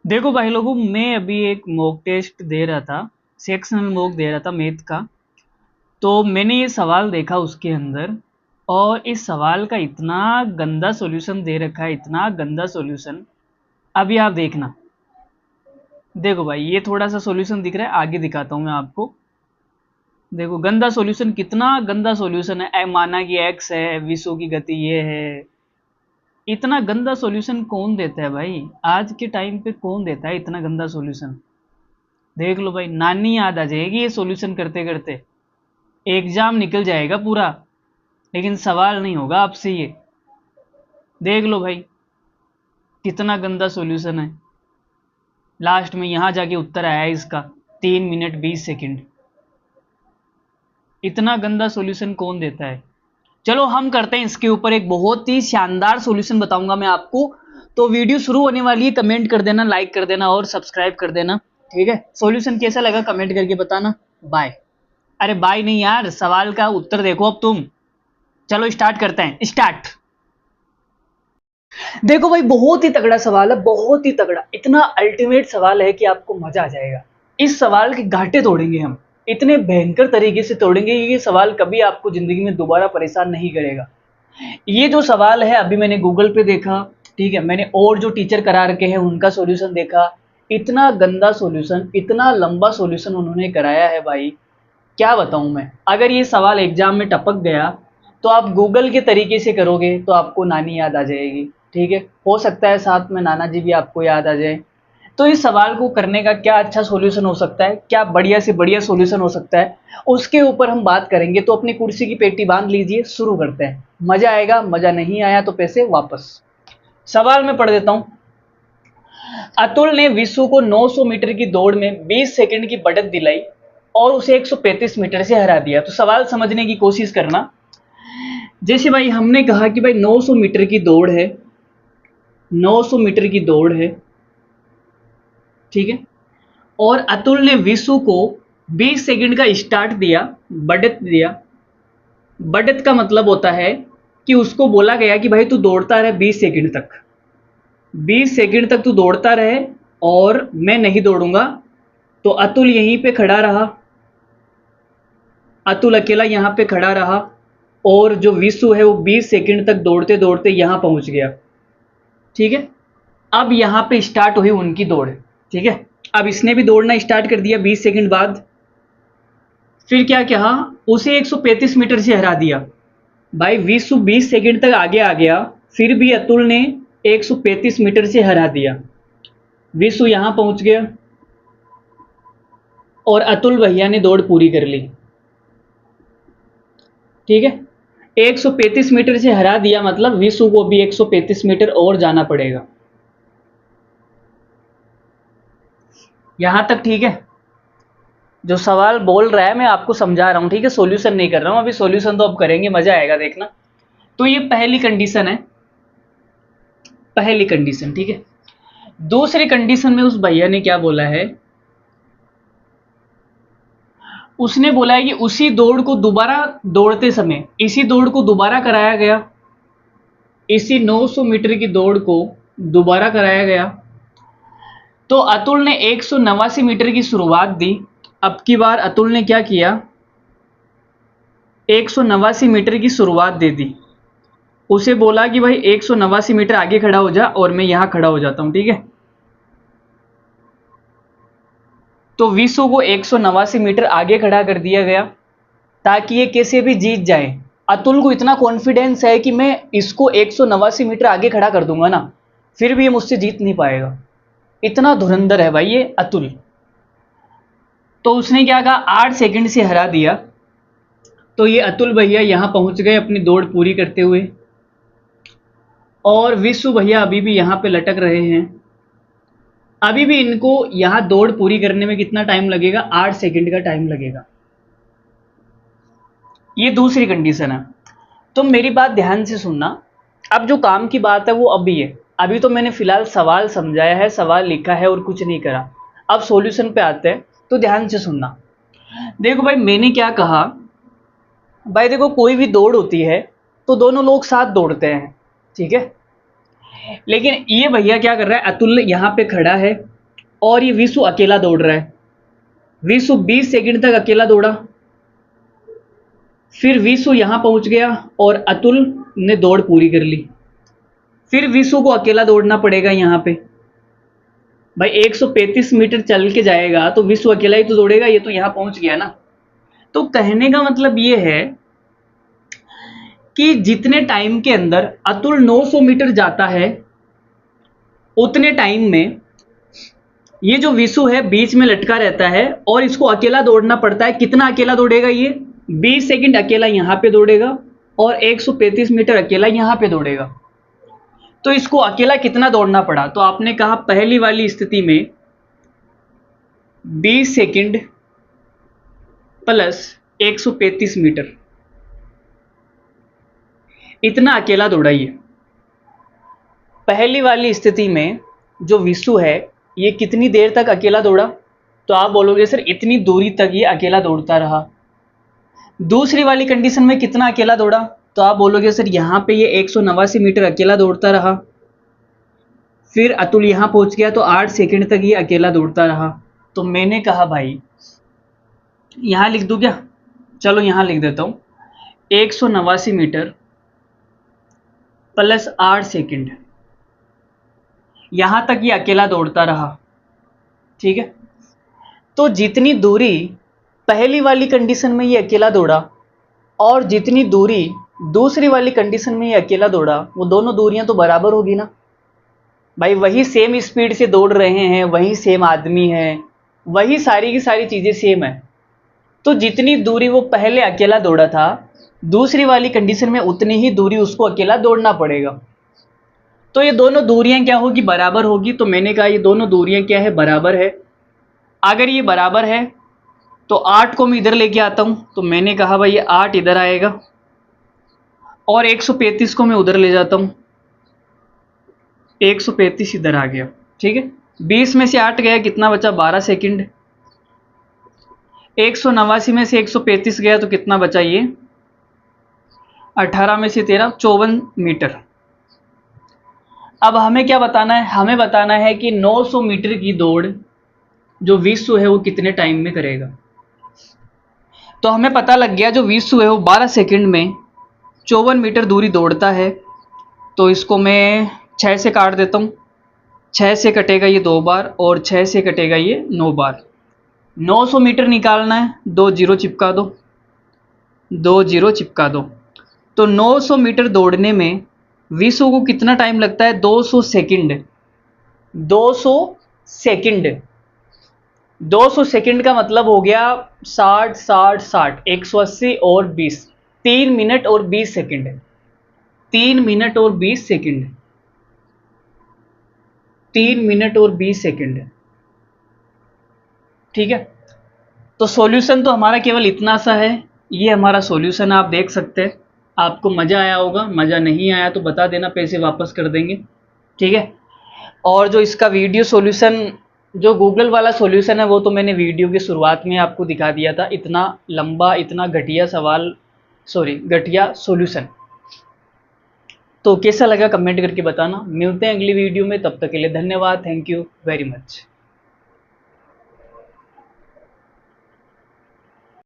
देखो भाई लोगों, मैं अभी एक मॉक टेस्ट दे रहा था। सेक्शनल मॉक दे रहा था मैथ का। तो मैंने ये सवाल देखा उसके अंदर, और इस सवाल का इतना गंदा सॉल्यूशन दे रखा है, इतना गंदा सॉल्यूशन। अभी आप देखना। देखो भाई, ये थोड़ा सा सॉल्यूशन दिख रहा है, आगे दिखाता हूँ मैं आपको। देखो गंदा सॉल्यूशन, कितना गंदा सॉल्यूशन है। माना कि एक्स है, विश्व की गति ये है। इतना गंदा सॉल्यूशन कौन देता है भाई? आज के टाइम पे कौन देता है इतना गंदा सॉल्यूशन? देख लो भाई, नानी याद आ जाएगी ये सॉल्यूशन करते करते। एग्जाम निकल जाएगा पूरा, लेकिन सवाल नहीं होगा आपसे ये। देख लो भाई, कितना गंदा सॉल्यूशन है। लास्ट में यहां जाके उत्तर आया है इसका, 3 मिनट 20 सेकंड। इतना गंदा सॉल्यूशन कौन देता है? चलो हम करते हैं इसके ऊपर एक बहुत ही शानदार सॉल्यूशन बताऊंगा मैं आपको। तो वीडियो शुरू होने वाली है, कमेंट कर देना, लाइक कर देना और सब्सक्राइब कर देना। ठीक है, सॉल्यूशन कैसा लगा कमेंट करके बताना। बाय। अरे बाय नहीं यार, सवाल का उत्तर देखो अब तुम। चलो स्टार्ट करते हैं, स्टार्ट। देखो भाई, बहुत ही तगड़ा सवाल है, बहुत ही तगड़ा। इतना अल्टीमेट सवाल है कि आपको मजा आ जाएगा। इस सवाल के घाटे तोड़ेंगे हम, इतने भयंकर तरीके से तोड़ेंगे कि ये सवाल कभी आपको जिंदगी में दोबारा परेशान नहीं करेगा। ये जो सवाल है, अभी मैंने गूगल पे देखा, ठीक है, मैंने और जो टीचर करा रखे हैं उनका सॉल्यूशन देखा। इतना गंदा सॉल्यूशन, इतना लंबा सॉल्यूशन उन्होंने कराया है भाई, क्या बताऊं मैं। अगर ये सवाल एग्जाम में टपक गया तो आप गूगल के तरीके से करोगे तो आपको नानी याद आ जाएगी। ठीक है, हो सकता है साथ में नाना जी भी आपको याद आ जाए। तो इस सवाल को करने का क्या अच्छा सॉल्यूशन हो सकता है, क्या बढ़िया से बढ़िया सॉल्यूशन हो सकता है, उसके ऊपर हम बात करेंगे। तो अपनी कुर्सी की पेटी बांध लीजिए, शुरू करते हैं। मजा आएगा, मजा नहीं आया तो पैसे वापस। सवाल में पढ़ देता हूं। अतुल ने विशु को 900 मीटर की दौड़ में 20 सेकंड की बढ़त दिलाई और उसे 135 मीटर से हरा दिया। तो सवाल समझने की कोशिश करना। जैसे भाई हमने कहा कि भाई 900 मीटर की दौड़ है, 900 मीटर की दौड़ है, ठीक है, और अतुल ने विशु को 20 सेकंड का स्टार्ट दिया, बढ़त दिया। बढ़त का मतलब होता है कि उसको बोला गया कि भाई तू दौड़ता रहे 20 सेकंड तक, 20 सेकंड तक तू दौड़ता रहे और मैं नहीं दौड़ूंगा। तो अतुल यहीं पे खड़ा रहा, अतुल अकेला यहाँ पे खड़ा रहा, और जो विशु है वो 20 सेकंड तक दौड़ते दौड़ते यहाँ पहुँच गया। ठीक है, अब यहाँ पे स्टार्ट हुई उनकी दौड़। ठीक है, अब इसने भी दौड़ना स्टार्ट कर दिया 20 सेकंड बाद। फिर क्या कहा, उसे 135 मीटर से हरा दिया। भाई विशु 20 सेकंड तक आगे आ गया, फिर भी अतुल ने 135 मीटर से हरा दिया। विशु यहाँ पहुँच गया और अतुल भैया ने दौड़ पूरी कर ली। ठीक है, 135 मीटर से हरा दिया, मतलब विशु को भी 135 मीटर और जाना पड़ेगा। यहां तक ठीक है? जो सवाल बोल रहा है मैं आपको समझा रहा हूं, ठीक है, सॉल्यूशन नहीं कर रहा हूं अभी। सॉल्यूशन तो अब करेंगे, मजा आएगा देखना। तो ये पहली कंडीशन है, पहली कंडीशन। ठीक है, दूसरी कंडीशन में उस भैया ने क्या बोला है, उसने बोला है कि उसी दौड़ को दोबारा दौड़ते समय, इसी दौड़ को दोबारा कराया गया, इसी 900 मीटर की दौड़ को दोबारा कराया गया। तो अतुल ने 189 मीटर की शुरुआत दी। अब की बार अतुल ने क्या किया, 189 मीटर की शुरुआत दे दी। उसे बोला कि भाई 189 मीटर आगे खड़ा हो जा और मैं यहां खड़ा हो जाता हूं। ठीक है, तो विशु को 189 मीटर आगे खड़ा कर दिया गया ताकि ये कैसे भी जीत जाए। अतुल को इतना कॉन्फिडेंस है कि मैं इसको 189 मीटर आगे खड़ा कर दूंगा ना, फिर भी ये मुझसे जीत नहीं पाएगा। इतना धुरंधर है भाई ये अतुल। तो उसने क्या कहा, 8 सेकंड से हरा दिया। तो ये अतुल भैया यहां पहुंच गए अपनी दौड़ पूरी करते हुए, और विशु भैया अभी भी यहां पे लटक रहे हैं। अभी भी इनको यहां दौड़ पूरी करने में कितना टाइम लगेगा, 8 सेकंड का टाइम लगेगा। ये दूसरी कंडीशन है। तो मेरी बात ध्यान से सुनना। अब जो काम की बात है वो अभी है, अभी तो मैंने फिलहाल सवाल समझाया है, सवाल लिखा है और कुछ नहीं करा। अब सॉल्यूशन पे आते हैं, तो ध्यान से सुनना। देखो भाई, मैंने क्या कहा, भाई देखो कोई भी दौड़ होती है तो दोनों लोग साथ दौड़ते हैं, ठीक है। लेकिन ये भैया क्या कर रहा है, अतुल यहाँ पे खड़ा है और ये विशु अकेला दौड़ रहा है। विशु 20 सेकंड तक अकेला दौड़ा, फिर विशु यहां पहुंच गया और अतुल ने दौड़ पूरी कर ली। फिर विशु को अकेला दौड़ना पड़ेगा यहां पे। भाई 135 मीटर चल के जाएगा तो विशु अकेला ही तो दौड़ेगा, ये तो यहां पहुंच गया ना। तो कहने का मतलब ये है कि जितने टाइम के अंदर अतुल 900 मीटर जाता है, उतने टाइम में ये जो विशु है बीच में लटका रहता है और इसको अकेला दौड़ना पड़ता है। कितना अकेला दौड़ेगा ये? 20 सेकंड अकेला यहां पे दौड़ेगा और 135 मीटर अकेला यहां पे दौड़ेगा। तो इसको अकेला कितना दौड़ना पड़ा? तो आपने कहा पहली वाली स्थिति में 20 सेकंड प्लस 135 मीटर, इतना अकेला दौड़ा ये। पहली वाली स्थिति में जो विशु है ये कितनी देर तक अकेला दौड़ा? तो आप बोलोगे सर इतनी दूरी तक ये अकेला दौड़ता रहा। दूसरी वाली कंडीशन में कितना अकेला दौड़ा? तो आप बोलोगे सर यहां पे ये 189 मीटर अकेला दौड़ता रहा, फिर अतुल यहां पहुंच गया तो 8 सेकंड तक ये अकेला दौड़ता रहा। तो मैंने कहा भाई यहां लिख दूं क्या? चलो यहां लिख देता हूं, 189 मीटर प्लस 8 सेकंड, यहां तक ये अकेला दौड़ता रहा। ठीक है, तो जितनी दूरी पहली वाली कंडीशन में ये अकेला दौड़ा और जितनी दूरी दूसरी वाली कंडीशन में ये अकेला दौड़ा, वो दोनों दूरियां तो बराबर होगी ना भाई। वही सेम स्पीड से दौड़ रहे हैं, वही सेम आदमी है, वही सारी की सारी चीजें सेम है। तो जितनी दूरी वो पहले अकेला दौड़ा था, दूसरी वाली कंडीशन में उतनी ही दूरी उसको अकेला दौड़ना पड़ेगा। तो ये दोनों दूरियां क्या होगी? बराबर होगी। तो मैंने कहा ये दोनों दूरियां क्या है? बराबर है। अगर ये बराबर है तो 8 को मैं इधर लेके आता हूं, तो मैंने कहा भाई ये 8 इधर आएगा और 135 को मैं उधर ले जाता हूं, 135 इधर आ गया। ठीक है, 20 में से 8 गया, कितना बचा? 12 सेकंड। 189 में से 135 गया तो कितना बचा? ये 18 में से 13, 54 मीटर। अब हमें क्या बताना है? हमें बताना है कि 900 मीटर की दौड़ जो विशु है वो कितने टाइम में करेगा। तो हमें पता लग गया जो विशु है वो 12 सेकंड में 54 मीटर दूरी दौड़ता है। तो इसको मैं 6 से काट देता हूँ, 6 से कटेगा ये 2 बार और 6 से कटेगा ये 9 बार। 900 मीटर निकालना है, 2 जीरो चिपका दो, 2 जीरो चिपका दो। तो 900 मीटर दौड़ने में विशु को कितना टाइम लगता है? 200 सेकंड। 200 सेकंड, 200 सेकंड का मतलब हो गया 60 60 60, 180 और 20, 3 मिनट और 20 सेकंड, 3 मिनट और 20 सेकंड, 3 मिनट और 20 सेकंड। ठीक है, तो सॉल्यूशन तो हमारा केवल इतना सा है। ये हमारा सॉल्यूशन आप देख सकते हैं। आपको मज़ा आया होगा, मज़ा नहीं आया तो बता देना, पैसे वापस कर देंगे। ठीक है, और जो इसका वीडियो सॉल्यूशन, जो गूगल वाला सॉल्यूशन है, वो तो मैंने वीडियो की शुरुआत में आपको दिखा दिया था। इतना लंबा, इतना घटिया सवाल, सॉरी घटिया सॉल्यूशन। तो कैसा लगा कमेंट करके बताना। मिलते हैं अगली वीडियो में, तब तक के लिए धन्यवाद। Thank you very much.